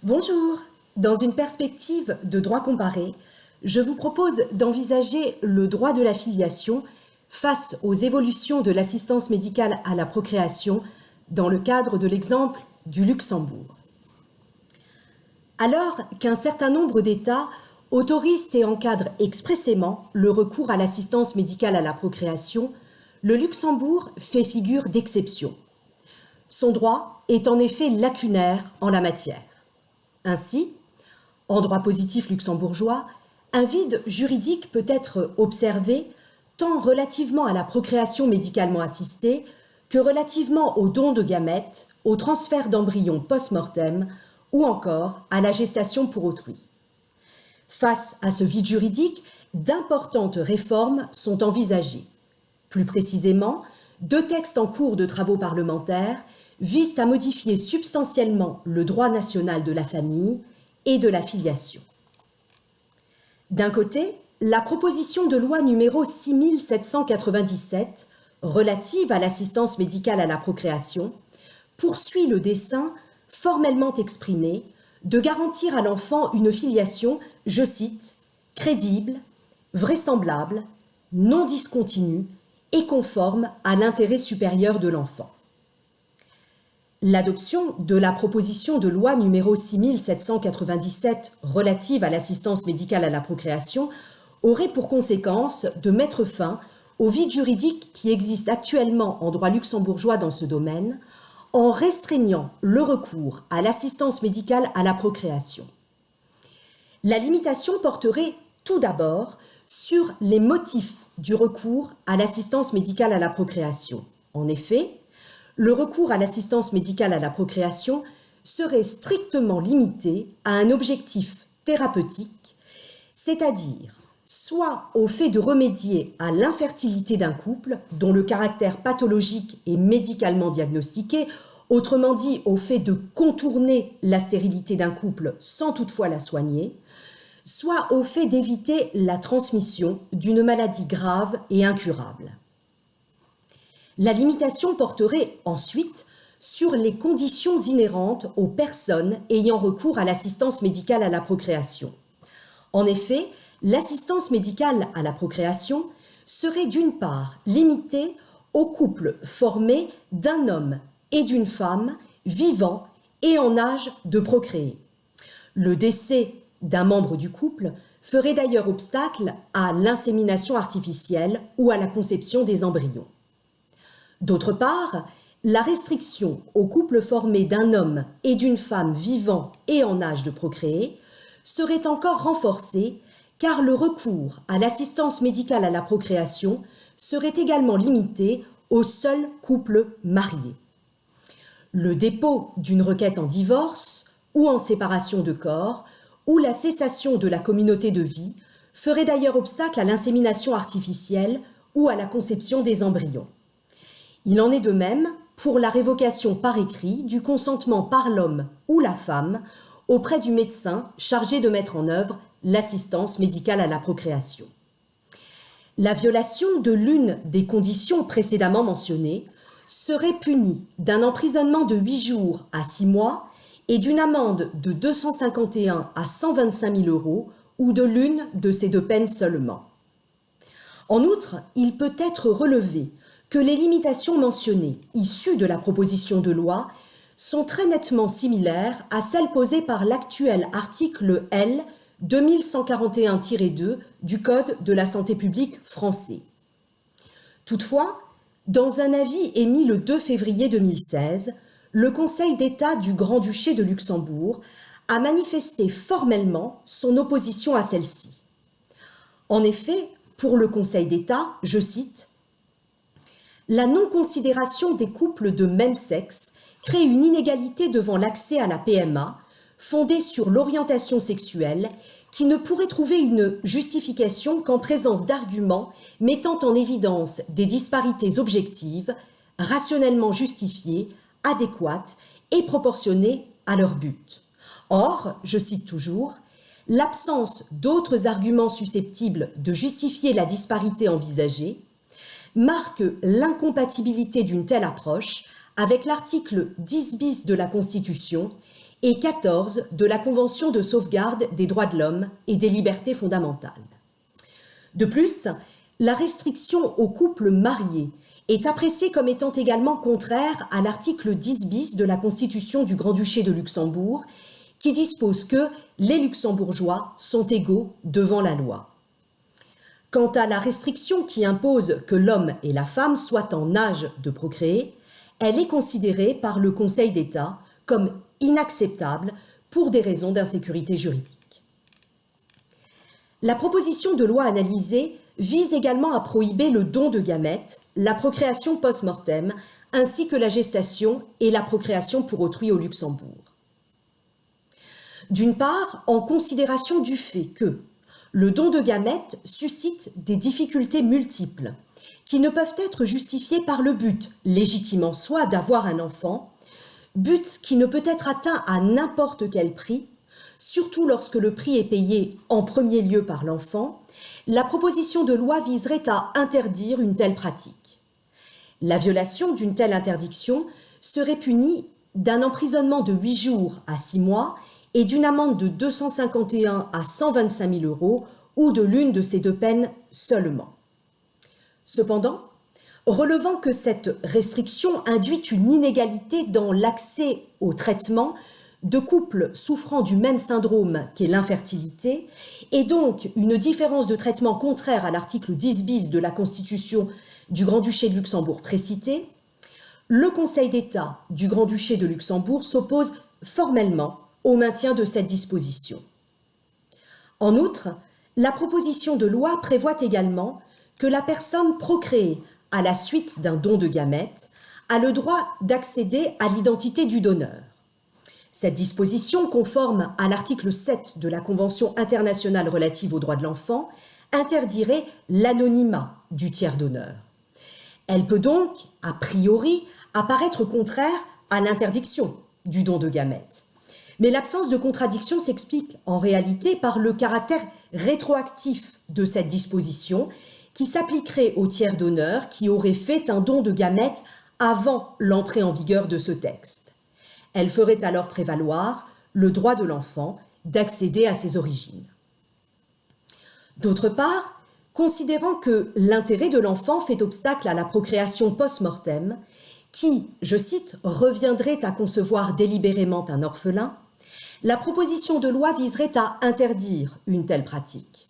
Bonjour. Dans une perspective de droit comparé, je vous propose d'envisager le droit de la filiation face aux évolutions de l'assistance médicale à la procréation dans le cadre de l'exemple du Luxembourg. Alors qu'un certain nombre d'États autorisent et encadrent expressément le recours à l'assistance médicale à la procréation, le Luxembourg fait figure d'exception. Son droit est en effet lacunaire en la matière. Ainsi, en droit positif luxembourgeois, un vide juridique peut être observé tant relativement à la procréation médicalement assistée que relativement au don de gamètes, au transfert d'embryons post-mortem ou encore à la gestation pour autrui. Face à ce vide juridique, d'importantes réformes sont envisagées. Plus précisément, 2 textes en cours de travaux parlementaires visent à modifier substantiellement le droit national de la famille et de la filiation. D'un côté, la proposition de loi numéro 6797, relative à l'assistance médicale à la procréation, poursuit le dessein, formellement exprimé, de garantir à l'enfant une filiation, je cite, « crédible, vraisemblable, non discontinue et conforme à l'intérêt supérieur de l'enfant ». L'adoption de la proposition de loi numéro 6797 relative à l'assistance médicale à la procréation aurait pour conséquence de mettre fin au vide juridique qui existe actuellement en droit luxembourgeois dans ce domaine, en restreignant le recours à l'assistance médicale à la procréation. La limitation porterait tout d'abord sur les motifs du recours à l'assistance médicale à la procréation. En effet, le recours à l'assistance médicale à la procréation serait strictement limité à un objectif thérapeutique, c'est-à-dire soit au fait de remédier à l'infertilité d'un couple dont le caractère pathologique est médicalement diagnostiqué, autrement dit au fait de contourner la stérilité d'un couple sans toutefois la soigner, soit au fait d'éviter la transmission d'une maladie grave et incurable. La limitation porterait ensuite sur les conditions inhérentes aux personnes ayant recours à l'assistance médicale à la procréation. En effet, l'assistance médicale à la procréation serait d'une part limitée aux couples formés d'un homme et d'une femme vivants et en âge de procréer. Le décès d'un membre du couple ferait d'ailleurs obstacle à l'insémination artificielle ou à la conception des embryons. D'autre part, la restriction aux couples formés d'un homme et d'une femme vivants et en âge de procréer serait encore renforcée car le recours à l'assistance médicale à la procréation serait également limité aux seuls couples mariés. Le dépôt d'une requête en divorce ou en séparation de corps ou la cessation de la communauté de vie ferait d'ailleurs obstacle à l'insémination artificielle ou à la conception des embryons. Il en est de même pour la révocation par écrit du consentement par l'homme ou la femme auprès du médecin chargé de mettre en œuvre l'assistance médicale à la procréation. La violation de l'une des conditions précédemment mentionnées serait punie d'un emprisonnement de 8 jours à 6 mois et d'une amende de 251 à 125 000 euros ou de l'une de ces 2 peines seulement. En outre, il peut être relevé que les limitations mentionnées, issues de la proposition de loi, sont très nettement similaires à celles posées par l'actuel article L 2141-2 du Code de la santé publique français. Toutefois, dans un avis émis le 2 février 2016, le Conseil d'État du Grand-Duché de Luxembourg a manifesté formellement son opposition à celle-ci. En effet, pour le Conseil d'État, je cite, « La non-considération des couples de même sexe crée une inégalité devant l'accès à la PMA fondée sur l'orientation sexuelle qui ne pourrait trouver une justification qu'en présence d'arguments mettant en évidence des disparités objectives, rationnellement justifiées, adéquates et proportionnées à leur but. Or, je cite toujours, « L'absence d'autres arguments susceptibles de justifier la disparité envisagée marque l'incompatibilité d'une telle approche avec l'article 10 bis de la Constitution et 14 de la Convention de sauvegarde des droits de l'homme et des libertés fondamentales. De plus, la restriction aux couples mariés est appréciée comme étant également contraire à l'article 10 bis de la Constitution du Grand-Duché de Luxembourg, qui dispose que les Luxembourgeois sont égaux devant la loi. Quant à la restriction qui impose que l'homme et la femme soient en âge de procréer, elle est considérée par le Conseil d'État comme inacceptable pour des raisons d'insécurité juridique. La proposition de loi analysée vise également à prohiber le don de gamètes, la procréation post-mortem, ainsi que la gestation et la procréation pour autrui au Luxembourg. D'une part, en considération du fait que le don de gamètes suscite des difficultés multiples qui ne peuvent être justifiées par le but, légitime en soi, d'avoir un enfant, but qui ne peut être atteint à n'importe quel prix, surtout lorsque le prix est payé en premier lieu par l'enfant. La proposition de loi viserait à interdire une telle pratique. La violation d'une telle interdiction serait punie d'un emprisonnement de 8 jours à 6 mois et d'une amende de 251 à 125 000 euros ou de l'une de ces deux peines seulement. Cependant, relevant que cette restriction induit une inégalité dans l'accès au traitement de couples souffrant du même syndrome qu'est l'infertilité, et donc une différence de traitement contraire à l'article 10 bis de la Constitution du Grand-Duché de Luxembourg précité, le Conseil d'État du Grand-Duché de Luxembourg s'oppose formellement au maintien de cette disposition. En outre, la proposition de loi prévoit également que la personne procréée à la suite d'un don de gamètes a le droit d'accéder à l'identité du donneur. Cette disposition, conforme à l'article 7 de la Convention internationale relative aux droits de l'enfant, interdirait l'anonymat du tiers donneur. Elle peut donc, a priori, apparaître contraire à l'interdiction du don de gamètes. Mais l'absence de contradiction s'explique en réalité par le caractère rétroactif de cette disposition qui s'appliquerait au tiers donneur qui aurait fait un don de gamètes avant l'entrée en vigueur de ce texte. Elle ferait alors prévaloir le droit de l'enfant d'accéder à ses origines. D'autre part, considérant que l'intérêt de l'enfant fait obstacle à la procréation post-mortem, qui, je cite, reviendrait à concevoir délibérément un orphelin, la proposition de loi viserait à interdire une telle pratique.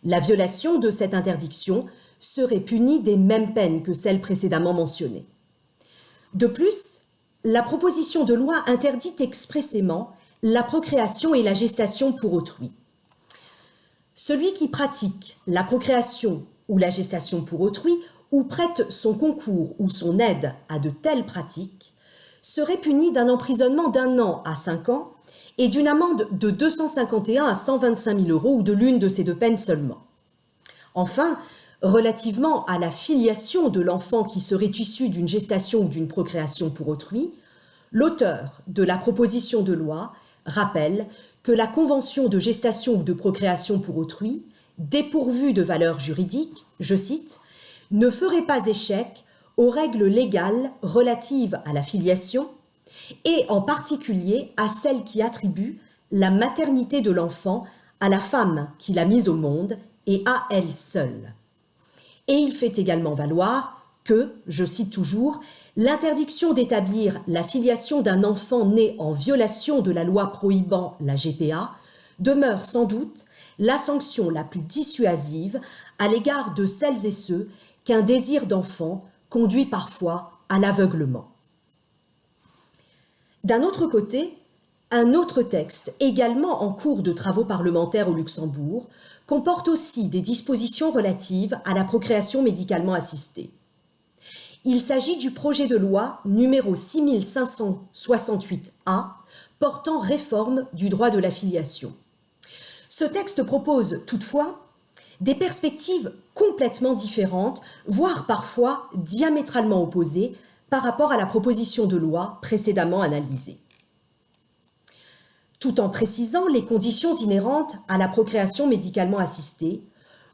La violation de cette interdiction serait punie des mêmes peines que celles précédemment mentionnées. De plus, la proposition de loi interdit expressément la procréation et la gestation pour autrui. Celui qui pratique la procréation ou la gestation pour autrui ou prête son concours ou son aide à de telles pratiques serait puni d'un emprisonnement d'1 an à 5 ans et d'une amende de 251 à 125 000 euros ou de l'une de ces deux peines seulement. Enfin, relativement à la filiation de l'enfant qui serait issu d'une gestation ou d'une procréation pour autrui, l'auteur de la proposition de loi rappelle que la convention de gestation ou de procréation pour autrui, dépourvue de valeur juridique, je cite, ne ferait pas échec aux règles légales relatives à la filiation et en particulier à celles qui attribuent la maternité de l'enfant à la femme qui l'a mise au monde et à elle seule. Et il fait également valoir que, je cite toujours, l'interdiction d'établir la filiation d'un enfant né en violation de la loi prohibant la GPA demeure sans doute la sanction la plus dissuasive à l'égard de celles et ceux qu'un désir d'enfant conduit parfois à l'aveuglement. D'un autre côté, un autre texte, également en cours de travaux parlementaires au Luxembourg, comporte aussi des dispositions relatives à la procréation médicalement assistée. Il s'agit du projet de loi numéro 6568A portant réforme du droit de la filiation. Ce texte propose toutefois des perspectives complètement différentes, voire parfois diamétralement opposées par rapport à la proposition de loi précédemment analysée. Tout en précisant les conditions inhérentes à la procréation médicalement assistée,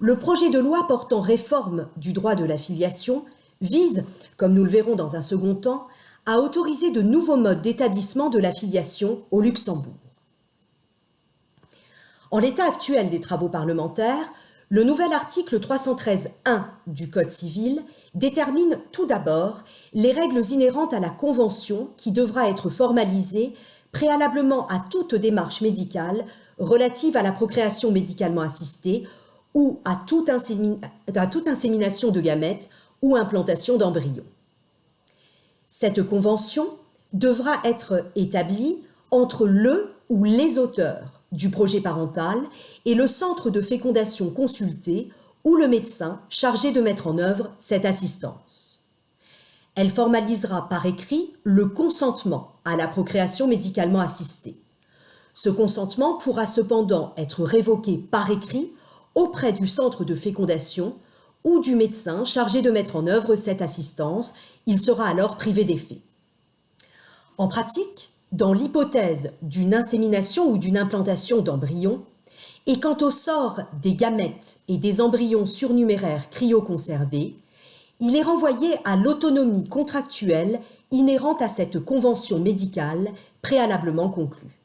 le projet de loi portant réforme du droit de la filiation vise, comme nous le verrons dans un second temps, a autorisé de nouveaux modes d'établissement de la filiation au Luxembourg. En l'état actuel des travaux parlementaires, le nouvel article 313.1 du Code civil détermine tout d'abord les règles inhérentes à la convention qui devra être formalisée préalablement à toute démarche médicale relative à la procréation médicalement assistée ou à toute insémination de gamètes ou implantation d'embryons. Cette convention devra être établie entre le ou les auteurs du projet parental et le centre de fécondation consulté ou le médecin chargé de mettre en œuvre cette assistance. Elle formalisera par écrit le consentement à la procréation médicalement assistée. Ce consentement pourra cependant être révoqué par écrit auprès du centre de fécondation ou du médecin chargé de mettre en œuvre cette assistance. Il sera alors privé d'effet. En pratique, dans l'hypothèse d'une insémination ou d'une implantation d'embryons, et quant au sort des gamètes et des embryons surnuméraires cryoconservés, il est renvoyé à l'autonomie contractuelle inhérente à cette convention médicale préalablement conclue.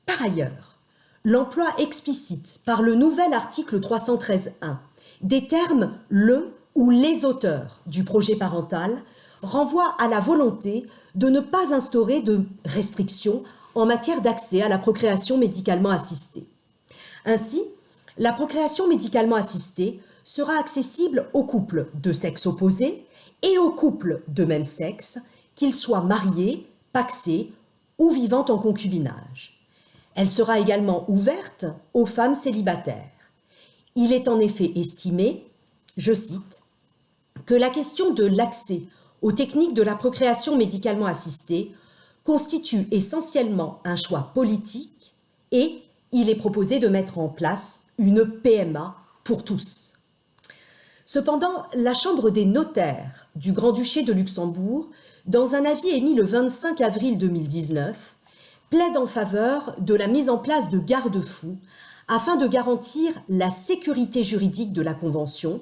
Par ailleurs, l'emploi explicite par le nouvel article 313.1 des termes « le » ou « les auteurs » du projet parental renvoie à la volonté de ne pas instaurer de restrictions en matière d'accès à la procréation médicalement assistée. Ainsi, la procréation médicalement assistée sera accessible aux couples de sexe opposé et aux couples de même sexe, qu'ils soient mariés, pacsés ou vivant en concubinage. Elle sera également ouverte aux femmes célibataires. Il est en effet estimé, je cite, que la question de l'accès aux techniques de la procréation médicalement assistée constitue essentiellement un choix politique et il est proposé de mettre en place une PMA pour tous. Cependant, la Chambre des notaires du Grand-Duché de Luxembourg, dans un avis émis le 25 avril 2019, plaide en faveur de la mise en place de garde-fous afin de garantir la sécurité juridique de la Convention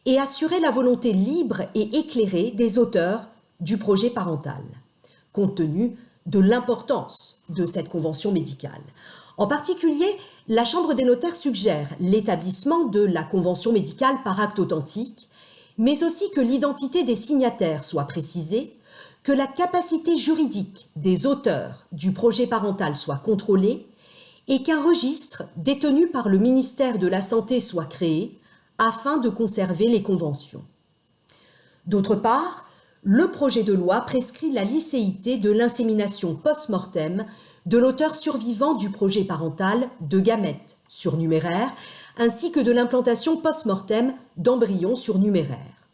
et assurer la volonté libre et éclairée des auteurs du projet parental, compte tenu de l'importance de cette convention médicale. En particulier, la Chambre des notaires suggère l'établissement de la convention médicale par acte authentique, mais aussi que l'identité des signataires soit précisée, que la capacité juridique des auteurs du projet parental soit contrôlée et qu'un registre détenu par le ministère de la Santé soit créé afin de conserver les conventions. D'autre part, le projet de loi prescrit la licéité de l'insémination post-mortem de l'auteur survivant du projet parental de gamètes surnuméraires ainsi que de l'implantation post-mortem d'embryons surnuméraires.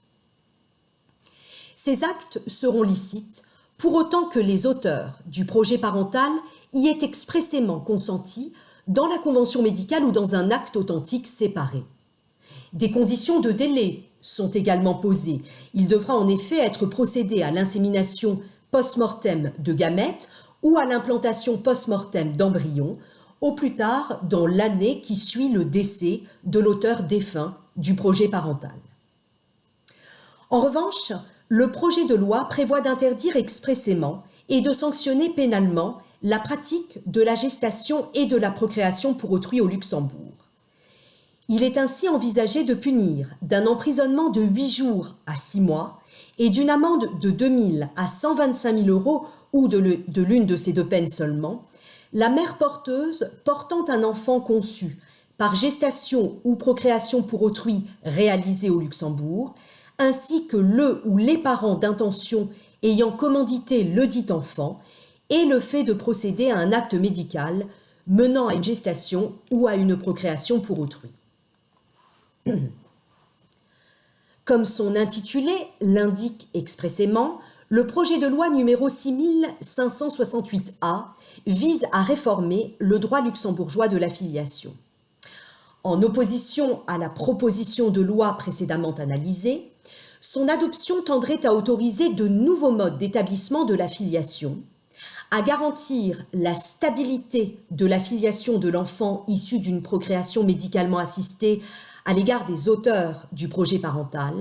Ces actes seront licites pour autant que les auteurs du projet parental y aient expressément consenti dans la convention médicale ou dans un acte authentique séparé. Des conditions de délai sont également posées. Il devra en effet être procédé à l'insémination post-mortem de gamètes ou à l'implantation post-mortem d'embryons, au plus tard dans l'année qui suit le décès de l'auteur défunt du projet parental. En revanche, le projet de loi prévoit d'interdire expressément et de sanctionner pénalement la pratique de la gestation et de la procréation pour autrui au Luxembourg. Il est ainsi envisagé de punir d'un emprisonnement de 8 jours à 6 mois et d'une amende de 2 000 à 125 000 euros ou de l'une de ces deux peines seulement, la mère porteuse portant un enfant conçu par gestation ou procréation pour autrui réalisée au Luxembourg, ainsi que le ou les parents d'intention ayant commandité le dit enfant, et le fait de procéder à un acte médical menant à une gestation ou à une procréation pour autrui. Comme son intitulé l'indique expressément, le projet de loi numéro 6568A vise à réformer le droit luxembourgeois de la filiation. En opposition à la proposition de loi précédemment analysée, son adoption tendrait à autoriser de nouveaux modes d'établissement de la filiation, à garantir la stabilité de la filiation de l'enfant issu d'une procréation médicalement assistée à l'égard des auteurs du projet parental,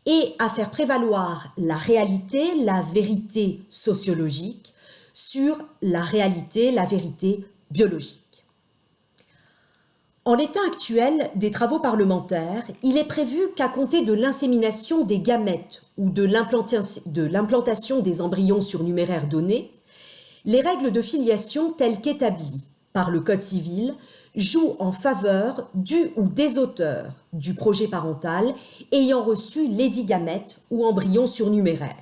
et à faire prévaloir la réalité, la vérité sociologique sur la réalité, la vérité biologique. En l'état actuel des travaux parlementaires, il est prévu qu'à compter de l'insémination des gamètes ou de l'implantation des embryons surnuméraires donnés, les règles de filiation telles qu'établies par le Code civil jouent en faveur du ou des auteurs du projet parental ayant reçu lesdits gamètes ou embryons surnuméraires.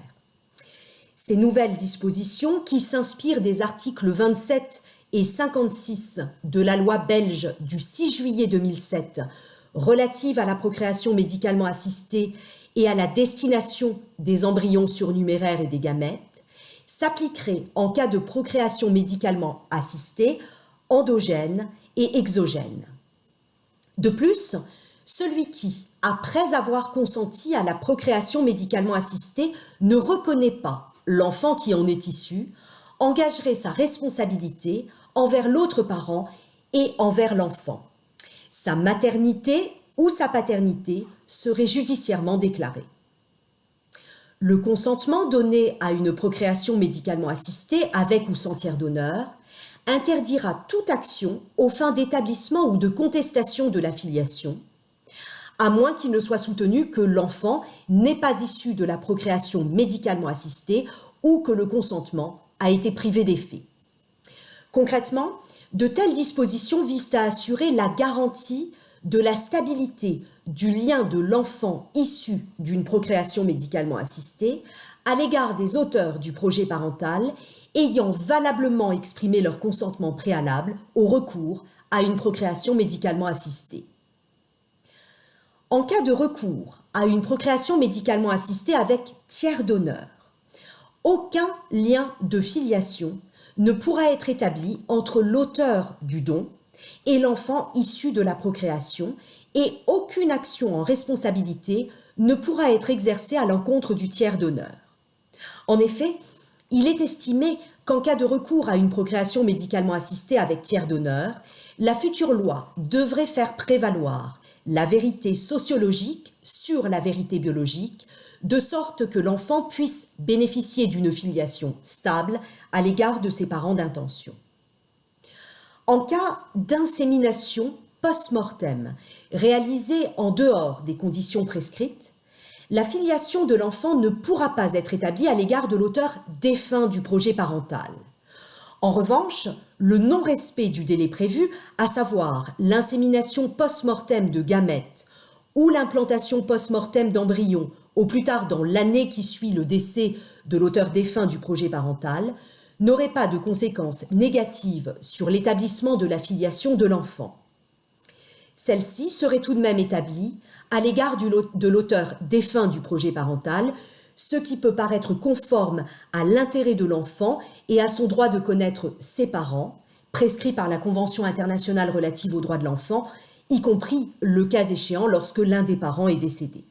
Ces nouvelles dispositions, qui s'inspirent des articles 27 et 56 de la loi belge du 6 juillet 2007 relative à la procréation médicalement assistée et à la destination des embryons surnuméraires et des gamètes, s'appliqueraient en cas de procréation médicalement assistée, endogène et exogène. De plus, celui qui, après avoir consenti à la procréation médicalement assistée, ne reconnaît pas l'enfant qui en est issu, engagerait sa responsabilité envers l'autre parent et envers l'enfant. Sa maternité ou sa paternité serait judiciairement déclarée. Le consentement donné à une procréation médicalement assistée avec ou sans tiers donneur interdira toute action aux fins d'établissement ou de contestation de la filiation, à moins qu'il ne soit soutenu que l'enfant n'est pas issu de la procréation médicalement assistée ou que le consentement a été privé d'effet. Concrètement, de telles dispositions visent à assurer la garantie de la stabilité du lien de l'enfant issu d'une procréation médicalement assistée à l'égard des auteurs du projet parental ayant valablement exprimé leur consentement préalable au recours à une procréation médicalement assistée. En cas de recours à une procréation médicalement assistée avec tiers donneur, aucun lien de filiation ne pourra être établi entre l'auteur du don et l'enfant issu de la procréation et aucune action en responsabilité ne pourra être exercée à l'encontre du tiers donneur. En effet, il est estimé qu'en cas de recours à une procréation médicalement assistée avec tiers donneur, la future loi devrait faire prévaloir la vérité sociologique sur la vérité biologique, de sorte que l'enfant puisse bénéficier d'une filiation stable à l'égard de ses parents d'intention. En cas d'insémination post-mortem réalisée en dehors des conditions prescrites, la filiation de l'enfant ne pourra pas être établie à l'égard de l'auteur défunt du projet parental. En revanche, le non-respect du délai prévu, à savoir l'insémination post-mortem de gamètes ou l'implantation post-mortem d'embryons, au plus tard dans l'année qui suit le décès de l'auteur défunt du projet parental, n'aurait pas de conséquences négatives sur l'établissement de la filiation de l'enfant. Celle-ci serait tout de même établie à l'égard de l'auteur défunt du projet parental, ce qui peut paraître conforme à l'intérêt de l'enfant et à son droit de connaître ses parents, prescrit par la Convention internationale relative aux droits de l'enfant, y compris le cas échéant lorsque l'un des parents est décédé.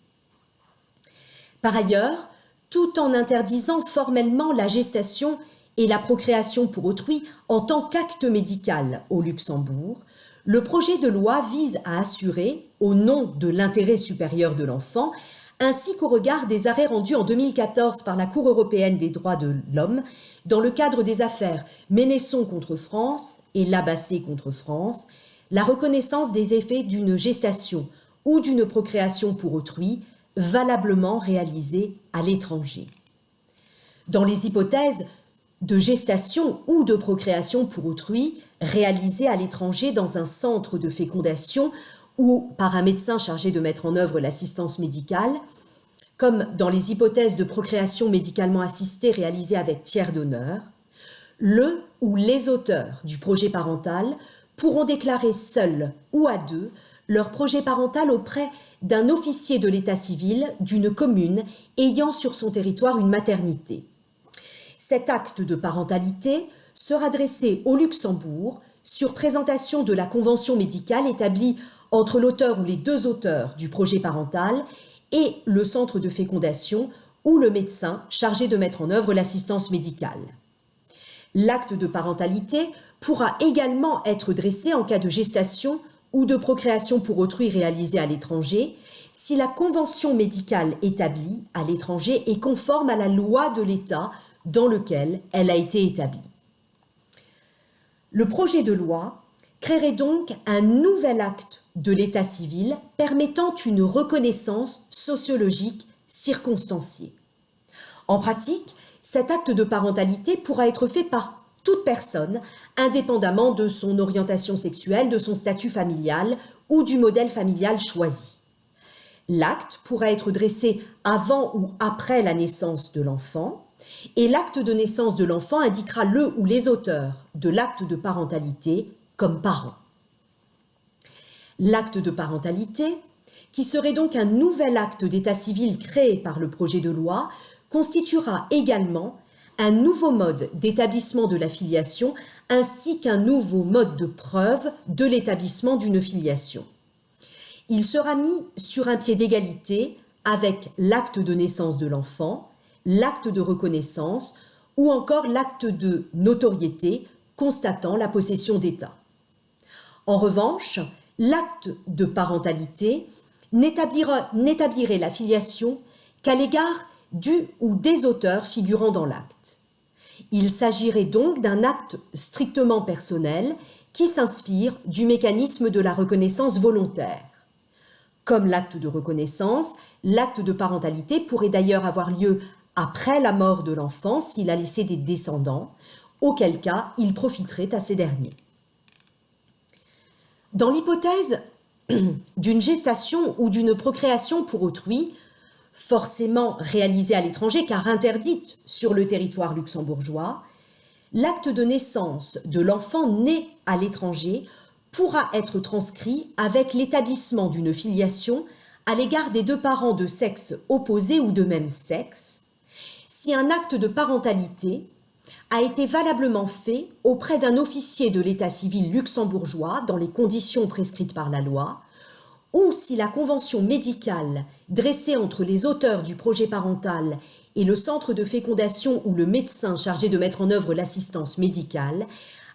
Par ailleurs, tout en interdisant formellement la gestation et la procréation pour autrui en tant qu'acte médical au Luxembourg, le projet de loi vise à assurer, au nom de l'intérêt supérieur de l'enfant, ainsi qu'au regard des arrêts rendus en 2014 par la Cour européenne des droits de l'homme, dans le cadre des affaires Ménesson contre France et Labassé contre France, la reconnaissance des effets d'une gestation ou d'une procréation pour autrui valablement réalisée à l'étranger. Dans les hypothèses de gestation ou de procréation pour autrui réalisée à l'étranger dans un centre de fécondation ou par un médecin chargé de mettre en œuvre l'assistance médicale, comme dans les hypothèses de procréation médicalement assistée réalisée avec tiers donneur, le ou les auteurs du projet parental pourront déclarer seuls ou à deux leur projet parental auprès d'un officier de l'état civil d'une commune ayant sur son territoire une maternité. Cet acte de parentalité sera dressé au Luxembourg sur présentation de la convention médicale établie entre l'auteur ou les deux auteurs du projet parental et le centre de fécondation ou le médecin chargé de mettre en œuvre l'assistance médicale. L'acte de parentalité pourra également être dressé en cas de gestation ou de procréation pour autrui réalisée à l'étranger, si la convention médicale établie à l'étranger est conforme à la loi de l'État dans lequel elle a été établie. Le projet de loi créerait donc un nouvel acte de l'état civil permettant une reconnaissance sociologique circonstanciée. En pratique, cet acte de parentalité pourra être fait par toute personne, indépendamment de son orientation sexuelle, de son statut familial ou du modèle familial choisi. L'acte pourra être dressé avant ou après la naissance de l'enfant, et l'acte de naissance de l'enfant indiquera le ou les auteurs de l'acte de parentalité comme parents. L'acte de parentalité, qui serait donc un nouvel acte d'état civil créé par le projet de loi, constituera également un nouveau mode d'établissement de la filiation ainsi qu'un nouveau mode de preuve de l'établissement d'une filiation. Il sera mis sur un pied d'égalité avec l'acte de naissance de l'enfant, l'acte de reconnaissance ou encore l'acte de notoriété constatant la possession d'État. En revanche, l'acte de parentalité n'établirait la filiation qu'à l'égard du ou des auteurs figurant dans l'acte. Il s'agirait donc d'un acte strictement personnel qui s'inspire du mécanisme de la reconnaissance volontaire. Comme l'acte de reconnaissance, l'acte de parentalité pourrait d'ailleurs avoir lieu après la mort de l'enfant s'il a laissé des descendants, auquel cas il profiterait à ces derniers. Dans l'hypothèse d'une gestation ou d'une procréation pour autrui, forcément réalisée à l'étranger car interdite sur le territoire luxembourgeois, l'acte de naissance de l'enfant né à l'étranger pourra être transcrit avec l'établissement d'une filiation à l'égard des deux parents de sexe opposé ou de même sexe, si un acte de parentalité a été valablement fait auprès d'un officier de l'état civil luxembourgeois dans les conditions prescrites par la loi, ou si la convention médicale dressée entre les auteurs du projet parental et le centre de fécondation ou le médecin chargé de mettre en œuvre l'assistance médicale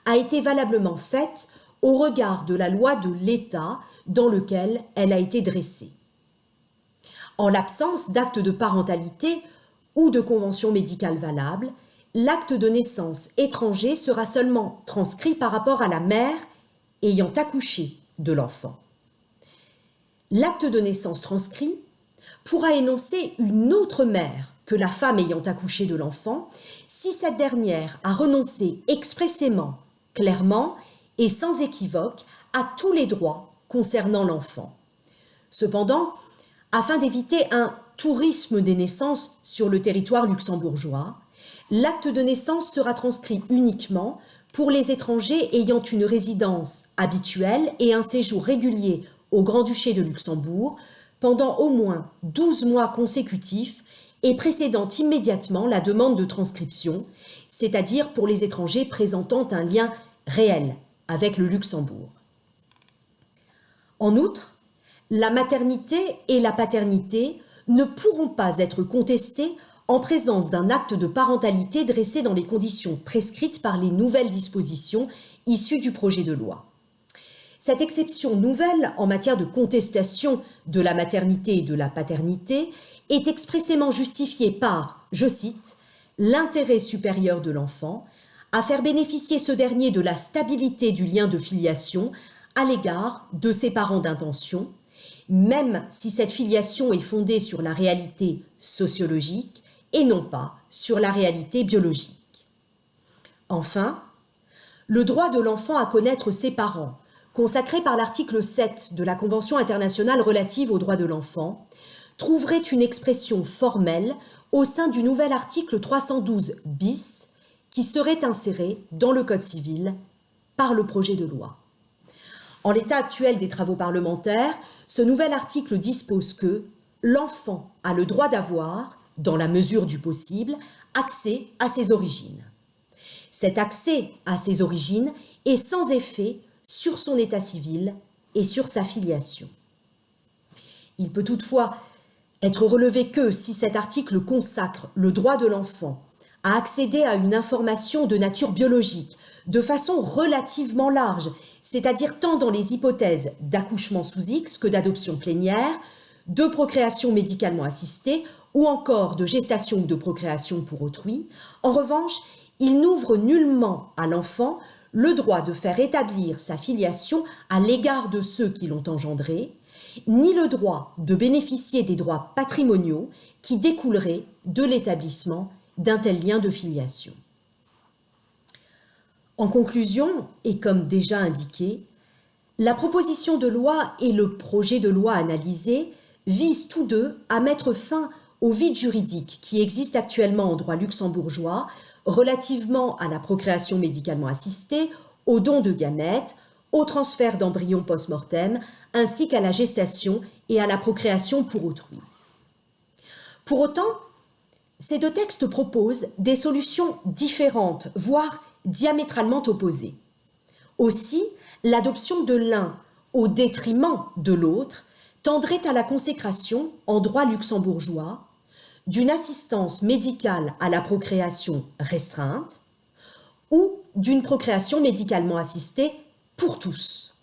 a été valablement faite au regard de la loi de l'État dans lequel elle a été dressée. En l'absence d'acte de parentalité ou de convention médicale valable, l'acte de naissance étranger sera seulement transcrit par rapport à la mère ayant accouché de l'enfant. L'acte de naissance transcrit pourra énoncer une autre mère que la femme ayant accouché de l'enfant si cette dernière a renoncé expressément, clairement et sans équivoque à tous les droits concernant l'enfant. Cependant, afin d'éviter un tourisme des naissances sur le territoire luxembourgeois, l'acte de naissance sera transcrit uniquement pour les étrangers ayant une résidence habituelle et un séjour régulier au Grand-Duché de Luxembourg pendant au moins 12 mois consécutifs et précédant immédiatement la demande de transcription, c'est-à-dire pour les étrangers présentant un lien réel avec le Luxembourg. En outre, la maternité et la paternité ne pourront pas être contestées en présence d'un acte de parentalité dressé dans les conditions prescrites par les nouvelles dispositions issues du projet de loi. Cette exception nouvelle en matière de contestation de la maternité et de la paternité est expressément justifiée par, je cite, « l'intérêt supérieur de l'enfant à faire bénéficier ce dernier de la stabilité du lien de filiation à l'égard de ses parents d'intention, même si cette filiation est fondée sur la réalité sociologique et non pas sur la réalité biologique. » Enfin, le droit de l'enfant à connaître ses parents, consacré par l'article 7 de la Convention internationale relative aux droits de l'enfant, trouverait une expression formelle au sein du nouvel article 312 bis qui serait inséré dans le Code civil par le projet de loi. En l'état actuel des travaux parlementaires, ce nouvel article dispose que l'enfant a le droit d'avoir, dans la mesure du possible, accès à ses origines. Cet accès à ses origines est sans effet sur son état civil et sur sa filiation. Il peut toutefois être relevé que si cet article consacre le droit de l'enfant à accéder à une information de nature biologique de façon relativement large, c'est-à-dire tant dans les hypothèses d'accouchement sous X que d'adoption plénière, de procréation médicalement assistée ou encore de gestation ou de procréation pour autrui. En revanche, il n'ouvre nullement à l'enfant le droit de faire établir sa filiation à l'égard de ceux qui l'ont engendré, ni le droit de bénéficier des droits patrimoniaux qui découleraient de l'établissement d'un tel lien de filiation. En conclusion, et comme déjà indiqué, la proposition de loi et le projet de loi analysé visent tous deux à mettre fin au vide juridique qui existe actuellement en droit luxembourgeois relativement à la procréation médicalement assistée, au don de gamètes, au transfert d'embryons post-mortem, ainsi qu'à la gestation et à la procréation pour autrui. Pour autant, ces deux textes proposent des solutions différentes, voire diamétralement opposées. Aussi, l'adoption de l'un au détriment de l'autre tendrait à la consécration, en droit luxembourgeois, d'une assistance médicale à la procréation restreinte ou d'une procréation médicalement assistée pour tous.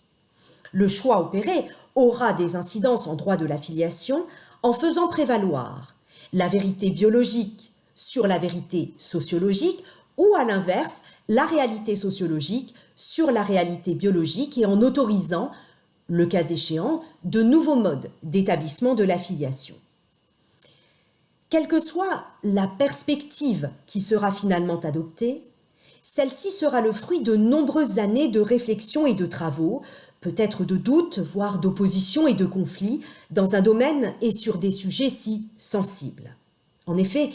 Le choix opéré aura des incidences en droit de la filiation en faisant prévaloir la vérité biologique sur la vérité sociologique ou, à l'inverse, la réalité sociologique sur la réalité biologique et en autorisant, le cas échéant, de nouveaux modes d'établissement de la filiation. Quelle que soit la perspective qui sera finalement adoptée, celle-ci sera le fruit de nombreuses années de réflexion et de travaux, peut-être de doutes, voire d'opposition et de conflits, dans un domaine et sur des sujets si sensibles. En effet,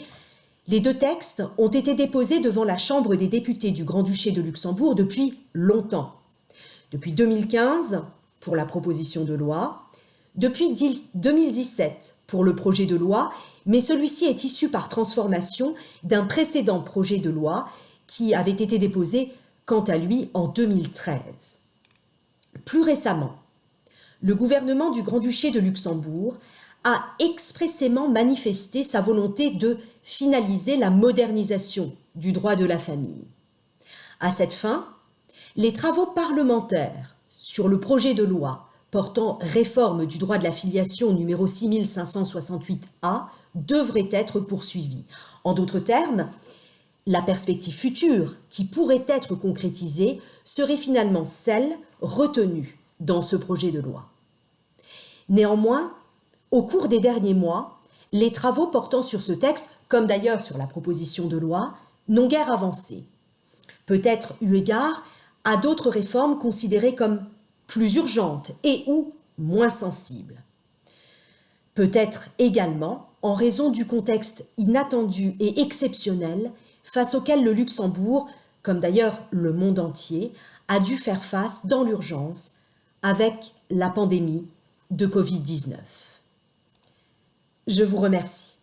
les deux textes ont été déposés devant la Chambre des députés du Grand-Duché de Luxembourg depuis longtemps. Depuis 2015, pour la proposition de loi, depuis 2017, pour le projet de loi, mais celui-ci est issu par transformation d'un précédent projet de loi qui avait été déposé, quant à lui, en 2013. Plus récemment, le gouvernement du Grand-Duché de Luxembourg a expressément manifesté sa volonté de finaliser la modernisation du droit de la famille. À cette fin, les travaux parlementaires sur le projet de loi portant réforme du droit de la filiation numéro 6568A devraient être poursuivis. En d'autres termes, la perspective future qui pourrait être concrétisée serait finalement celle retenue dans ce projet de loi. Néanmoins, au cours des derniers mois, les travaux portant sur ce texte, comme d'ailleurs sur la proposition de loi, n'ont guère avancé. Peut-être eu égard à d'autres réformes considérées comme plus urgentes et ou moins sensibles. Peut-être également en raison du contexte inattendu et exceptionnel face auquel le Luxembourg, comme d'ailleurs le monde entier, a dû faire face dans l'urgence avec la pandémie de Covid-19. Je vous remercie.